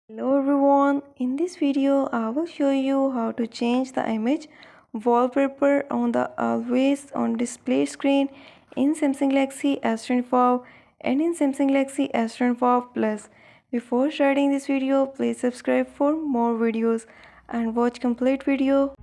Hello everyone, in this video I will show you how to change the image wallpaper on the always on display screen in Samsung Galaxy S25 and in Samsung Galaxy S25 Plus. Before starting this video, please subscribe for more videos and watch complete video.